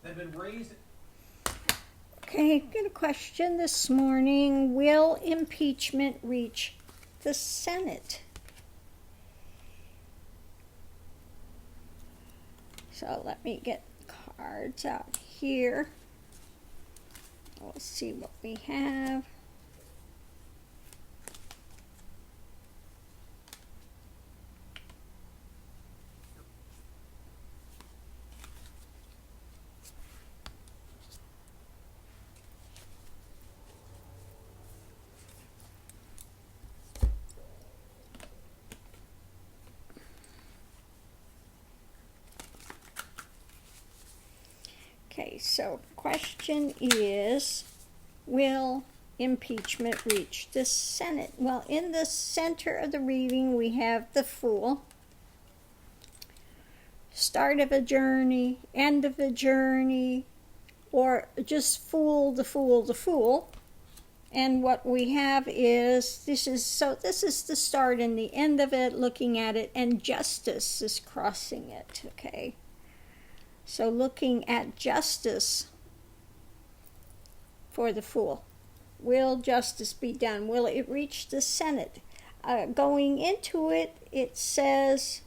They've been raised. Okay, got a question this morning. Will impeachment reach the Senate? So let me get cards out here. We'll see what we have. Okay, so question is, will impeachment reach the Senate? Well, in the center of the reading, we have the Fool. Start of a journey, end of a journey, or just fool, the fool, the fool. And what we have is, this is the start and the end of it, looking at it, and justice is crossing it, okay? So looking at justice for the Fool. Will justice be done? Will it reach the Senate? Going into it, it says,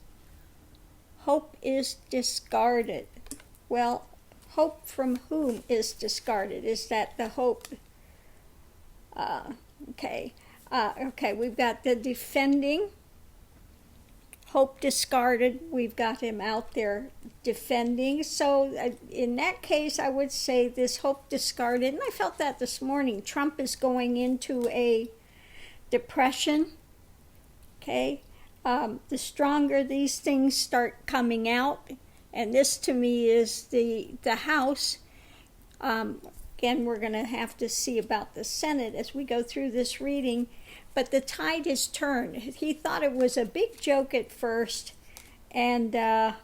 hope is discarded. Well, hope from whom is discarded? Is that the hope? Okay, we've got the defending. Hope discarded. We've got him out there defending. So in that case, I would say this hope discarded. And I felt that this morning. Trump is going into a depression. Okay. The stronger these things start coming out, and this to me is the House. Again, we're going to have to see about the Senate as we go through this reading. But the tide has turned. He thought it was a big joke at first. And, now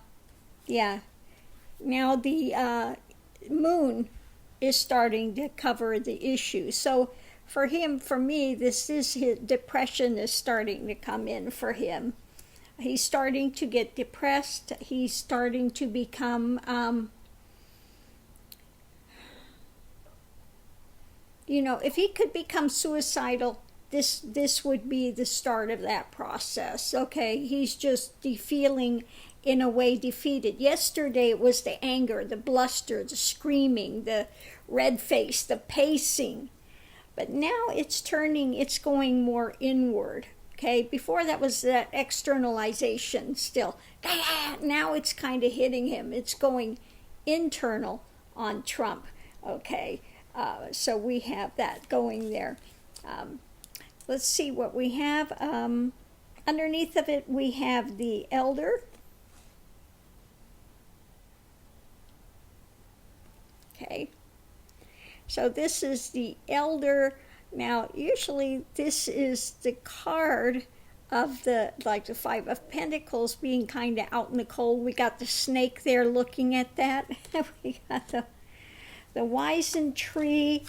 the moon is starting to cover the issue. So for him, for me, this is his depression is starting to come in for him. He's starting to get depressed. He's starting to become, if he could become suicidal, this would be the start of that process. Okay, he's just feeling in a way defeated. Yesterday it was the anger, the bluster, the screaming, the red face, the pacing. But now it's going more inward. Okay, before that was that externalization still. Now it's kind of hitting him. It's going internal on Trump. Okay, so we have that going there. Let's see what we have. Underneath of it, we have the elder. Okay. So this is the elder. Now, usually this is the card of the Five of Pentacles being kind of out in the cold. We got the snake there looking at that. We got the wizened tree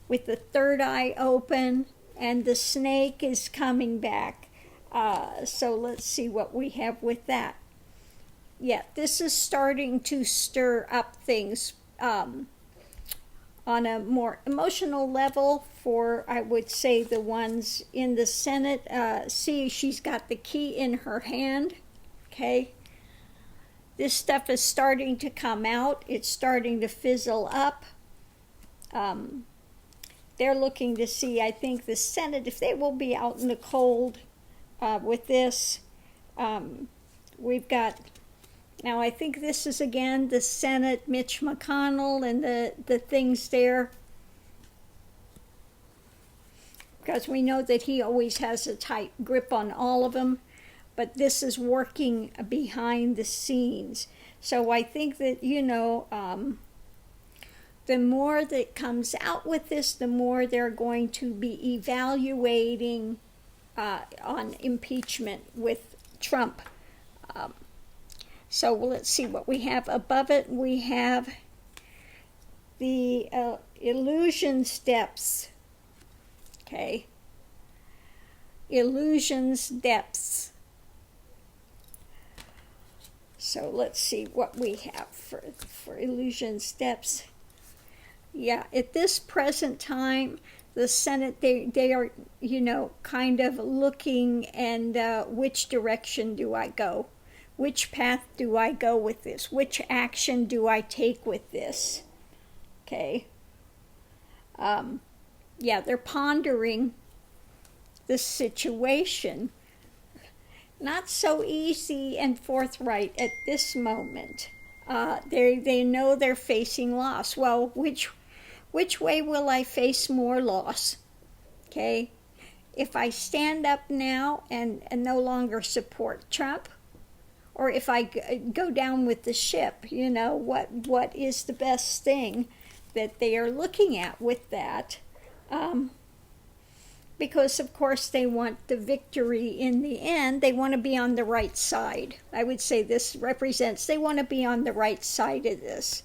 with the third eye open. And the snake is coming back. So let's see what we have with that. Yeah, this is starting to stir up things on a more emotional level for, I would say, the ones in the Senate. See, she's got the key in her hand. Okay. This stuff is starting to come out. It's starting to fizzle up. They're looking to see, I think, the Senate, if they will be out in the cold with this. We've got, now I think this is again the Senate, Mitch McConnell and the things there. Because we know that he always has a tight grip on all of them. But this is working behind the scenes. So I think that, the more that comes out with this, the more they're going to be evaluating on impeachment with Trump. So let's see what we have above it. We have the illusions depths. Okay. Illusions depths. So let's see what we have for illusion steps. Yeah, at this present time, the Senate, they are, kind of looking and which direction do I go? Which path do I go with this? Which action do I take with this? Okay. Yeah, they're pondering the situation. Not so easy and forthright at this moment. They know they're facing loss. Well, which way will I face more loss? Okay, if I stand up now and no longer support Trump, or if I go down with the ship, what is the best thing that they are looking at with that? Because, of course, they want the victory in the end. They want to be on the right side. I would say this represents they want to be on the right side of this.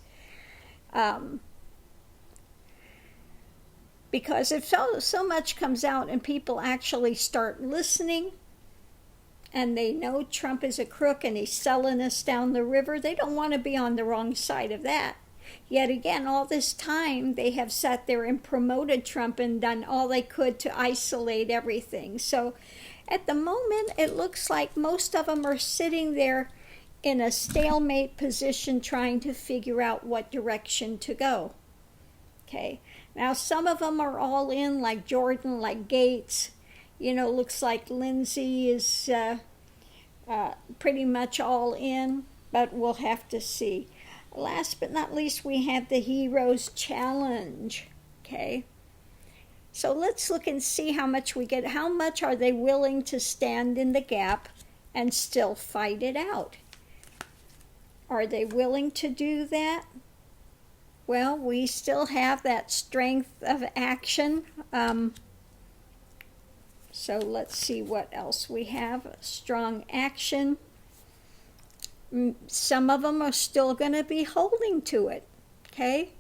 Because if so much comes out and people actually start listening, and they know Trump is a crook and he's selling us down the river, they don't want to be on the wrong side of that. Yet again, all this time, they have sat there and promoted Trump and done all they could to isolate everything. So at the moment, it looks like most of them are sitting there in a stalemate position trying to figure out what direction to go. Okay. Now, some of them are all in, like Jordan, like Gates. Looks like Lindsay is pretty much all in, but we'll have to see. Last but not least, we have the Heroes Challenge. Okay. So let's look and see how much we get. How much are they willing to stand in the gap and still fight it out? Are they willing to do that? Well, we still have that strength of action. So let's see what else we have. Strong action. Some of them are still going to be holding to it, okay?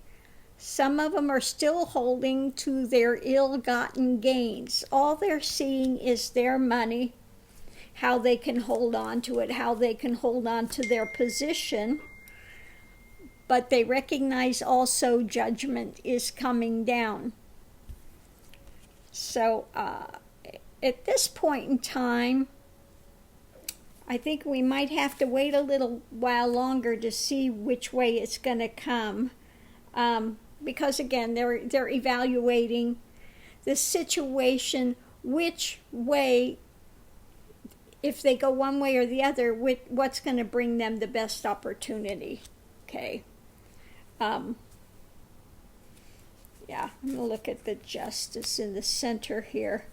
Some of them are still holding to their ill-gotten gains. All they're seeing is their money, how they can hold on to it, how they can hold on to their position. But they recognize also judgment is coming down. So at this point in time, I think we might have to wait a little while longer to see which way it's going to come. Because again, they're evaluating the situation, which way, if they go one way or the other, what's going to bring them the best opportunity. Okay. Yeah, I'm going to look at the justice in the center here.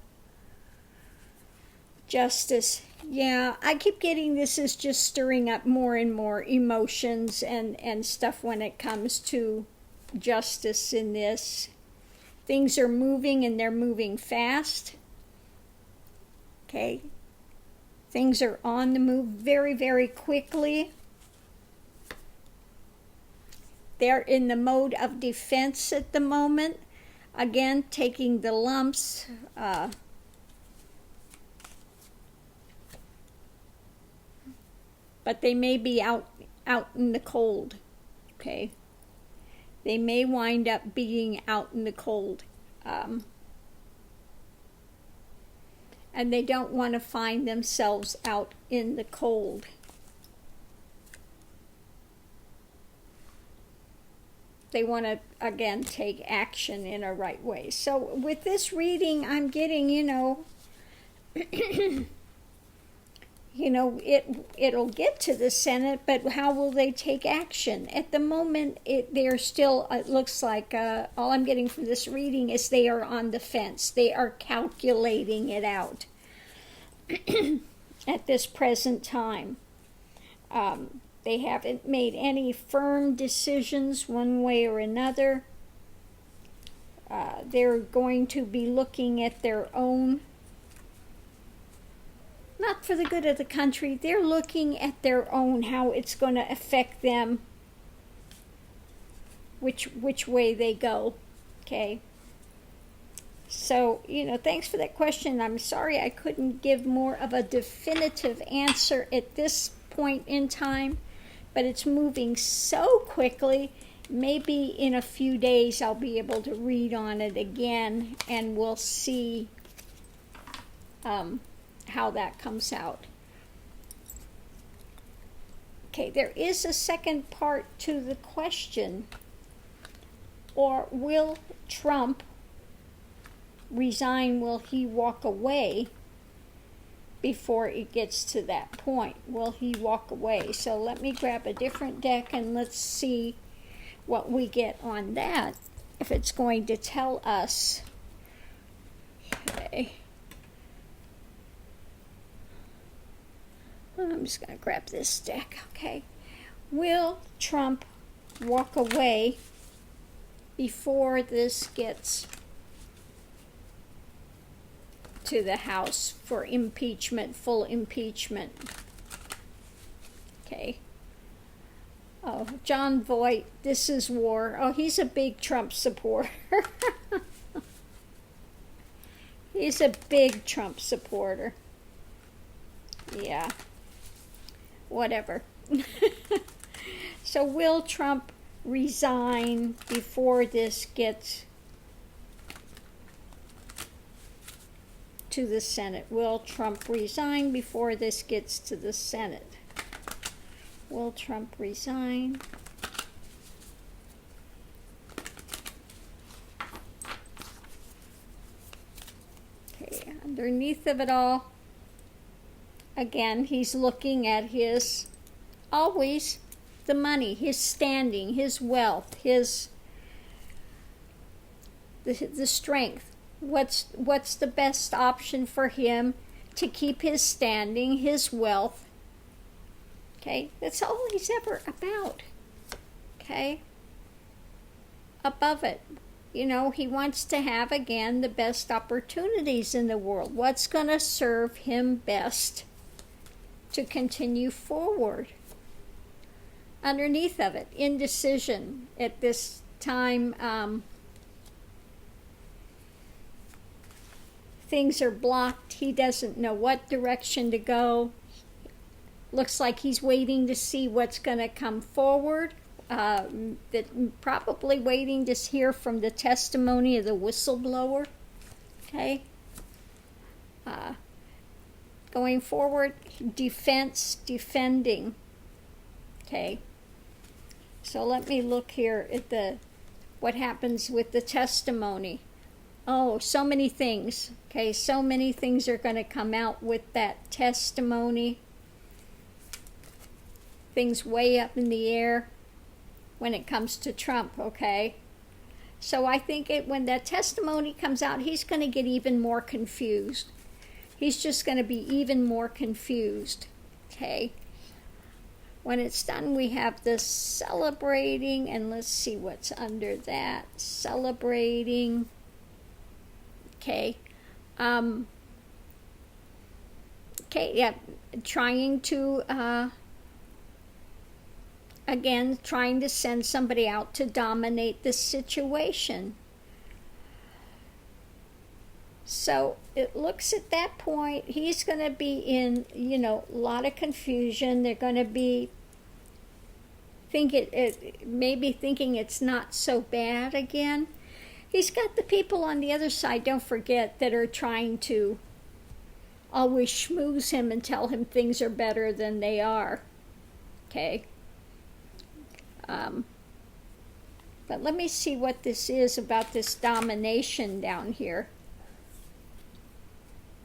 Justice. Yeah, I keep getting this is just stirring up more and more emotions and stuff when it comes to justice in this. Things are moving and they're moving fast. Okay. Things are on the move very, very quickly. They're in the mode of defense at the moment. Again, taking the lumps. But they may be out in the cold, okay? They may wind up being out in the cold. And they don't want to find themselves out in the cold. They want to, again, take action in a right way. So with this reading, I'm getting, it'll get to the Senate, but how will they take action? At the moment, they're still, it looks like, all I'm getting from this reading is they are on the fence. They are calculating it out at this present time. They haven't made any firm decisions one way or another. They're going to be looking at their own, not for the good of the country, they're looking at their own, how it's going to affect them, which way they go, okay? So, thanks for that question. I'm sorry I couldn't give more of a definitive answer at this point in time. but it's moving so quickly. Maybe in a few days I'll be able to read on it again, and we'll see how that comes out. Okay, there is a second part to the question. Or will Trump resign? Will he walk away before it gets to that point? Will he walk away? So let me grab a different deck and let's see what we get on that, if it's going to tell us. Okay. I'm just going to grab this deck. Okay. Will Trump walk away before this gets to the House for impeachment, full impeachment? Okay. Oh, John Voight, this is war. Oh, he's a big Trump supporter. He's a big Trump supporter. Yeah. Whatever. So will Trump resign before this gets to the Senate? Will Trump resign before this gets to the Senate? Will Trump resign? Okay, underneath of it all, again, he's looking at his, always, the money, his standing, his wealth, the strength. What's the best option for him to keep his standing, his wealth? Okay, that's all he's ever about. Okay, above it, you know, he wants to have, again, the best opportunities in the world. What's going to serve him best to continue forward? Underneath of it, indecision at this time. Things are blocked. He doesn't know what direction to go. Looks like he's waiting to see what's going to come forward. Probably waiting to hear from the testimony of the whistleblower. Okay. Going forward, defending. Okay. So let me look here at what happens with the testimony. Oh, so many things. Okay, so many things are going to come out with that testimony. Things way up in the air when it comes to Trump, okay? So I think when that testimony comes out, he's going to get even more confused. He's just going to be even more confused, okay? When it's done, we have the celebrating, and let's see what's under that. Celebrating. Okay. Okay, yeah. Trying to, again, trying to send somebody out to dominate the situation. So it looks at that point, he's going to be in, a lot of confusion. They're going to be maybe thinking it's not so bad again. He's got the people on the other side, don't forget, that are trying to always schmooze him and tell him things are better than they are. Okay? But let me see what this is about this domination down here.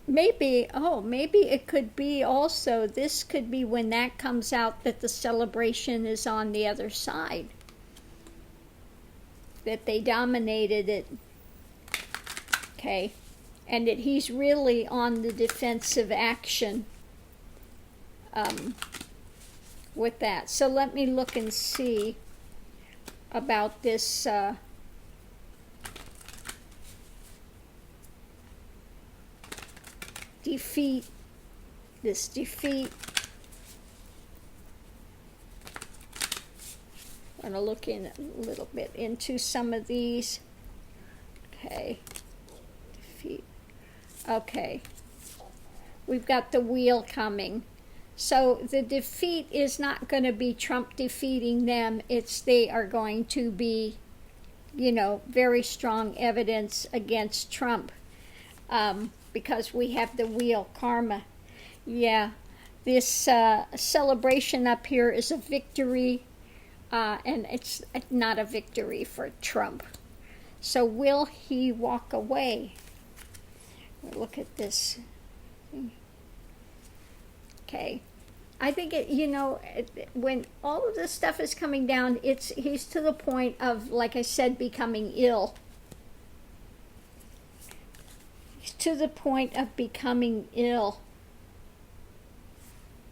Maybe it could be also, this could be when that comes out that the celebration is on the other side. That they dominated it. Okay. And that he's really on the defensive action with that. So let me look and see about this defeat. I'm going to look in a little bit into some of these. Okay. Defeat. Okay. We've got the wheel coming. So the defeat is not going to be Trump defeating them. They are going to be, very strong evidence against Trump, because we have the wheel karma. Yeah, this celebration up here is a victory, and it's not a victory for Trump. So will he walk away? Look at this. Okay. I think when all of this stuff is coming down, he's to the point of, like I said, becoming ill. He's to the point of becoming ill.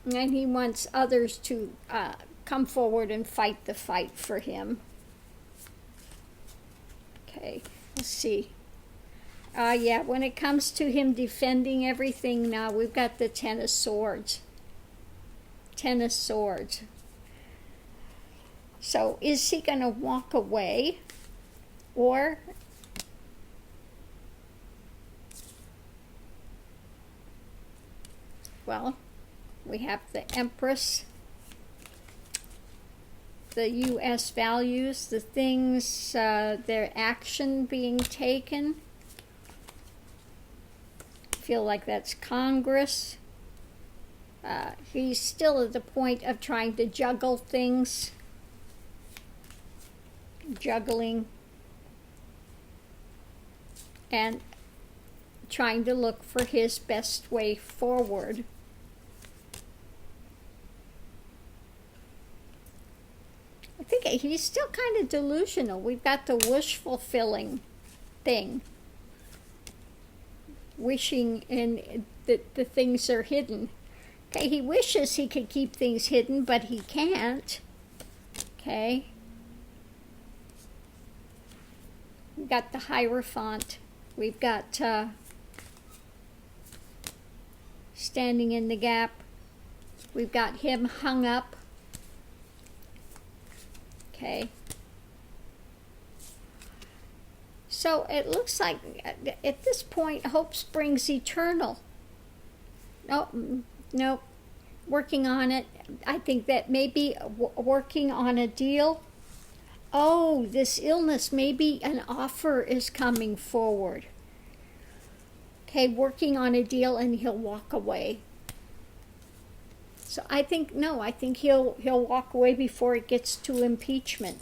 And he wants others to come forward and fight the fight for him. Okay, let's see. When it comes to him defending everything now, we've got the Ten of Swords. Ten of Swords. So is he going to walk away? Or we have the Empress, the U.S. values, the things, their action being taken. Feel like that's Congress. He's still at the point of trying to juggle things. Juggling. And trying to look for his best way forward. I think he's still kind of delusional. We've got the wish-fulfilling thing. Wishing that the things are hidden. Okay, he wishes he could keep things hidden, but he can't. Okay. We've got the Hierophant. We've got standing in the gap. We've got him hung up. Okay. So it looks like at this point, hope springs eternal. Nope. Working on it. I think that maybe working on a deal. Oh, this illness, maybe an offer is coming forward. Okay, working on a deal and he'll walk away. So I think he'll walk away before it gets to impeachment.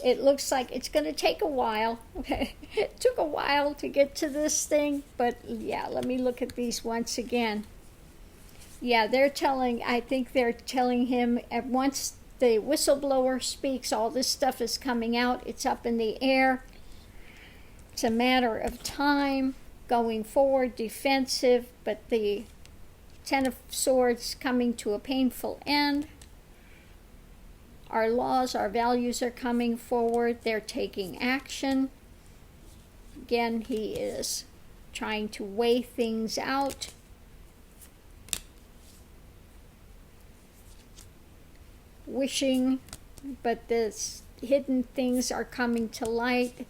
It looks like it's going to take a while. Okay, it took a while to get to this thing, but yeah, let me look at these once again. Yeah, I think they're telling him once the whistleblower speaks, all this stuff is coming out. It's up in the air. It's a matter of time going forward, defensive, but the Ten of Swords coming to a painful end. Our laws, our values are coming forward. They're taking action. Again, he is trying to weigh things out. Wishing, but the hidden things are coming to light.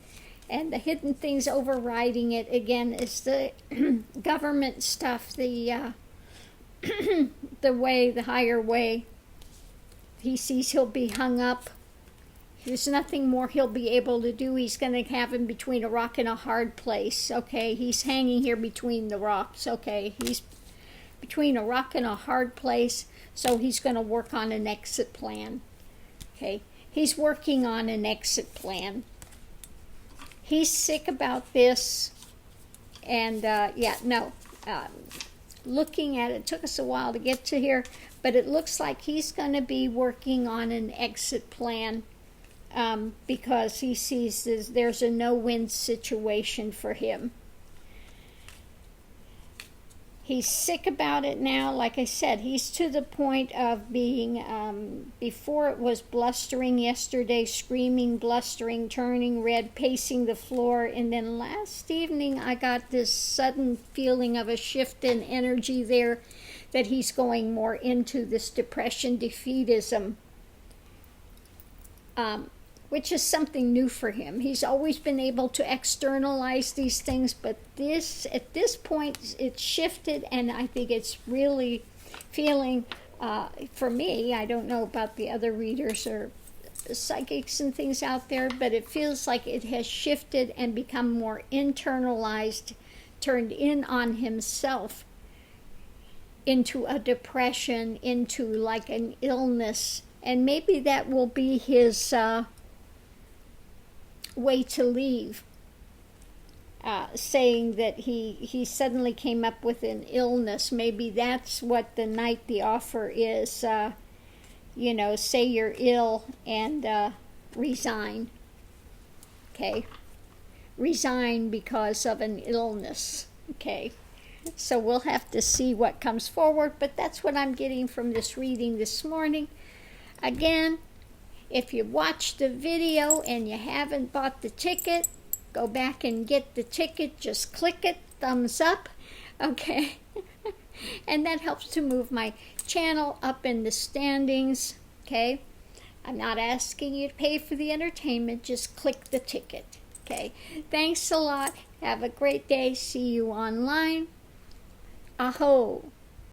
And the hidden things overriding it, again, is the government stuff, the higher way. He sees he'll be hung up. There's nothing more he'll be able to do. He's going to have him between a rock and a hard place. Okay, he's hanging here between the rocks. Okay, he's between a rock and a hard place, so he's going to work on an exit plan. Okay, he's working on an exit plan. He's sick about this, and looking at it took us a while to get to here, but it looks like he's going to be working on an exit plan because he sees there's a no-win situation for him. He's sick about it now. Like I said, he's to the point of being, before it was blustering yesterday, screaming, blustering, turning red, pacing the floor. And then last evening, I got this sudden feeling of a shift in energy there, that he's going more into this depression, defeatism, which is something new for him. He's always been able to externalize these things, but at this point, it's shifted, and I think it's really feeling, for me, I don't know about the other readers or psychics and things out there, but it feels like it has shifted and become more internalized, turned in on himself, into a depression, into like an illness. And maybe that will be his way to leave, saying that he suddenly came up with an illness. Maybe that's what the night the offer is, say you're ill and resign. Okay? Resign because of an illness. Okay? So we'll have to see what comes forward, but that's what I'm getting from this reading this morning. Again, if you watched the video and you haven't bought the ticket, go back and get the ticket. Just click it, thumbs up, okay? And that helps to move my channel up in the standings, okay? I'm not asking you to pay for the entertainment, just click the ticket, okay? Thanks a lot. Have a great day. See you online. Aho.